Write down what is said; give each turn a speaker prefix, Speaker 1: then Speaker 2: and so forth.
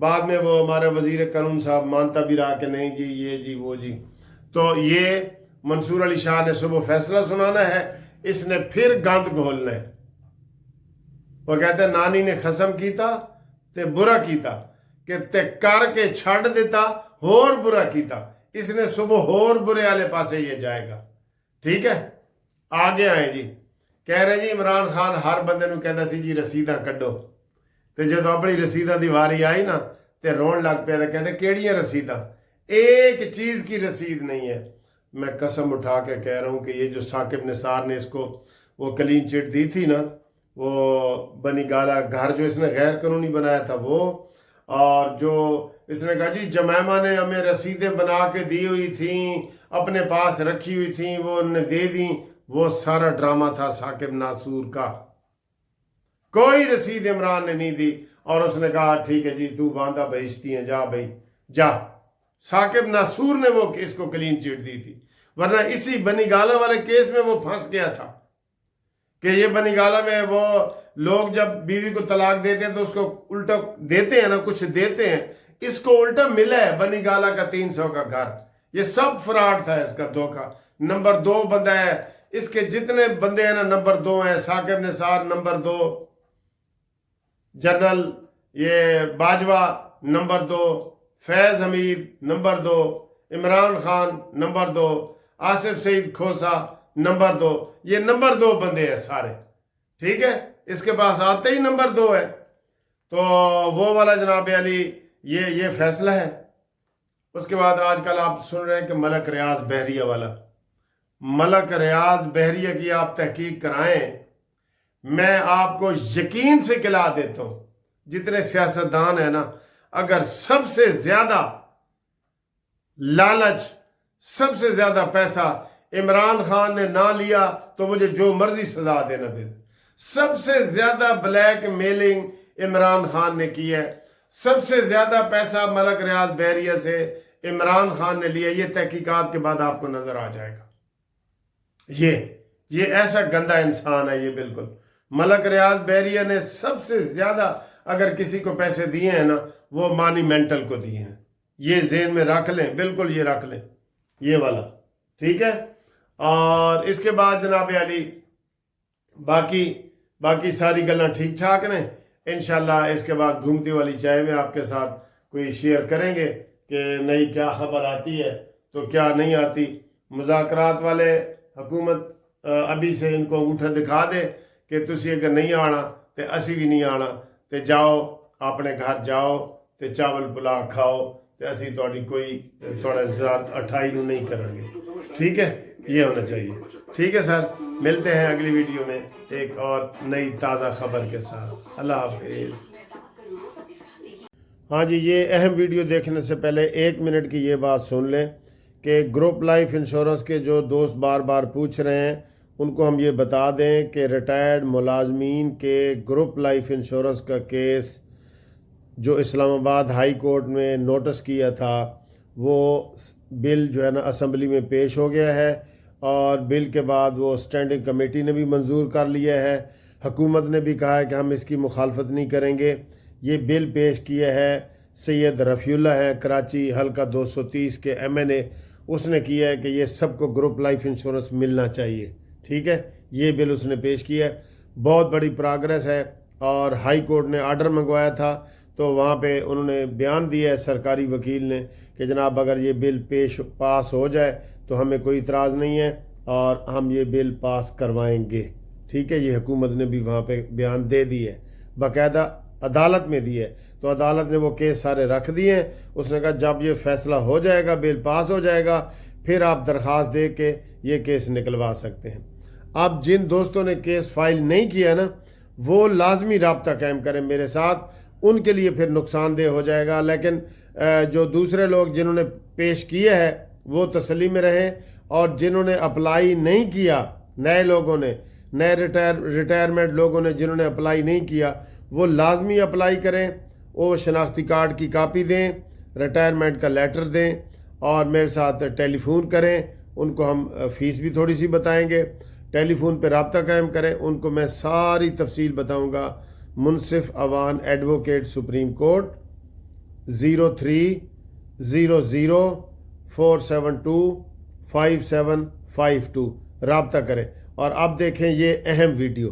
Speaker 1: بعد میں وہ ہمارے وزیر قانون صاحب مانتا بھی رہا کہ نہیں جی یہ جی وہ جی. تو یہ منصور علی شاہ نے صبح فیصلہ سنانا ہے, اس نے پھر گند گھولنا ہے. وہ کہتے ہیں نانی نے قسم کیتا تے برا کیتا کہ تے کر کے چھڑ دیتا اور برا کیتا. اس نے صبح اور برے والے پاسے یہ جائے گا. ٹھیک ہے, آگے آئیں جی. کہہ رہے جی عمران خان ہر بندے نو کہتا سی جی رسیداں کڈو, تے جب اپنی رسیداں دی واری آئی نا تے رون لگ پیا. کہتے کیڑیاں رسیداں, ایک چیز کی رسید نہیں ہے. میں قسم اٹھا کے کہہ رہا ہوں کہ یہ جو ثاقب نثار نے اس کو وہ کلین چٹ دی تھی نا, وہ بنی گالا گھر جو اس نے غیر قانونی بنایا تھا وہ, اور جو اس نے کہا جی جمائمہ نے ہمیں رسیدیں بنا کے دی ہوئی تھیں, اپنے پاس رکھی ہوئی تھیں, وہ انہوں نے دے دیں, وہ سارا ڈرامہ تھا ثاقب ناصور کا. کوئی رسید عمران نے نہیں دی, اور اس نے کہا ٹھیک ہے جی تو باندھا بہشتی ہیں, جا بھائی جا. ثاقب ناصور نے وہ اس کو کلین چٹ دی تھی, ورنہ اسی بنی گالا والے کیس میں وہ پھنس گیا تھا کہ یہ بنی گالا میں وہ لوگ جب بیوی کو طلاق دیتے ہیں تو اس کو الٹا دیتے ہیں نا, کچھ دیتے ہیں, اس کو الٹا ملا ہے بنی گالا کا 300 کا گھر. یہ سب فراڈ تھا, اس کا دھوکہ. نمبر 2 بندہ ہے, اس کے جتنے بندے ہیں نا نمبر 2 ہیں. ثاقب نثار نمبر 2, جنرل یہ باجوہ نمبر 2, فیض حمید نمبر 2, عمران خان نمبر 2, آصف سعید کھوسا نمبر 2. یہ نمبر 2 بندے ہیں سارے. ٹھیک ہے, اس کے پاس آتے ہی نمبر 2 ہے. تو وہ والا جناب علی یہ فیصلہ ہے. اس کے بعد آج کل آپ سن رہے ہیں کہ ملک ریاض بحریہ والا, ملک ریاض بحریہ کی آپ تحقیق کرائیں. میں آپ کو یقین سے کھلا دیتا ہوں, جتنے سیاستدان ہیں نا, اگر سب سے زیادہ لالچ, سب سے زیادہ پیسہ عمران خان نے نہ لیا تو مجھے جو مرضی سزا دینا دے. سب سے زیادہ بلیک میلنگ عمران خان نے کی ہے, سب سے زیادہ پیسہ ملک ریاض بحریہ سے عمران خان نے لیا. یہ تحقیقات کے بعد آپ کو نظر آ جائے گا. یہ ایسا گندا انسان ہے یہ. بالکل ملک ریاض بحریہ نے سب سے زیادہ اگر کسی کو پیسے دیے ہیں نا وہ مانیمنٹل کو دیے ہیں. یہ ذہن میں رکھ لیں, بالکل یہ رکھ لیں, یہ والا. ٹھیک ہے, اور اس کے بعد جناب علی باقی ساری گلاں ٹھیک ٹھاک نے. انشاءاللہ اس کے بعد گھومتی والی چائے میں آپ کے ساتھ کوئی شیئر کریں گے کہ نئی کیا خبر آتی ہے تو کیا نہیں آتی. مذاکرات والے حکومت ابھی سے ان کو انگوٹھا دکھا دے کہ تسی اگر نہیں آنا تے اسی بھی نہیں آنا, تے جاؤ اپنے گھر جاؤ تے چاول پلا کھاؤ, تے اسی تھوڑی کوئی تھوڑا انتظار 28 نو نہیں کریں گے. ٹھیک ہے, یہ ہونا چاہیے. ٹھیک ہے سر, ملتے ہیں اگلی ویڈیو میں ایک اور نئی تازہ خبر کے ساتھ. اللہ حافظ. ہاں جی, یہ اہم ویڈیو دیکھنے سے پہلے 1 منٹ کی یہ بات سن لیں کہ گروپ لائف انشورنس کے جو دوست بار بار پوچھ رہے ہیں ان کو ہم یہ بتا دیں کہ ریٹائرڈ ملازمین کے گروپ لائف انشورنس کا کیس جو اسلام آباد ہائی کورٹ میں نوٹس کیا تھا وہ بل جو ہے نا اسمبلی میں پیش ہو گیا ہے, اور بل کے بعد وہ اسٹینڈنگ کمیٹی نے بھی منظور کر لیا ہے. حکومت نے بھی کہا ہے کہ ہم اس کی مخالفت نہیں کریں گے. یہ بل پیش کیا ہے سید رفیع اللہ ہے, کراچی حلقہ 230 کے MNA. اس نے کیا ہے کہ یہ سب کو گروپ لائف انشورنس ملنا چاہیے. ٹھیک ہے, یہ بل اس نے پیش کیا ہے. بہت بڑی پراگریس ہے, اور ہائی کورٹ نے آرڈر منگوایا تھا تو وہاں پہ انہوں نے بیان دیا ہے سرکاری وکیل نے کہ جناب اگر یہ بل پاس ہو جائے تو ہمیں کوئی اعتراض نہیں ہے اور ہم یہ بل پاس کروائیں گے. ٹھیک ہے, یہ حکومت نے بھی وہاں پہ بیان دے دی ہے, باقاعدہ عدالت میں دی ہے. تو عدالت نے وہ کیس سارے رکھ دیے ہیں. اس نے کہا جب یہ فیصلہ ہو جائے گا, بل پاس ہو جائے گا, پھر آپ درخواست دے کے یہ کیس نکلوا سکتے ہیں. اب جن دوستوں نے کیس فائل نہیں کیا نا وہ لازمی رابطہ قائم کریں میرے ساتھ, ان کے لیے پھر نقصان دہ ہو جائے گا. لیکن جو دوسرے لوگ جنہوں نے پیش کیا ہے وہ تسلی میں رہیں, اور جنہوں نے اپلائی نہیں کیا, نئے لوگوں نے, نئے ریٹائرمنٹ لوگوں نے جنہوں نے اپلائی نہیں کیا وہ لازمی اپلائی کریں. وہ شناختی کارڈ کی کاپی دیں, ریٹائرمنٹ کا لیٹر دیں, اور میرے ساتھ ٹیلی فون کریں. ان کو ہم فیس بھی تھوڑی سی بتائیں گے. ٹیلی فون پہ رابطہ قائم کریں, ان کو میں ساری تفصیل بتاؤں گا. منصف اوان ایڈوکیٹ سپریم کورٹ, 0300472572 رابطہ کریں۔ اور اب دیکھیں یہ اہم ویڈیو۔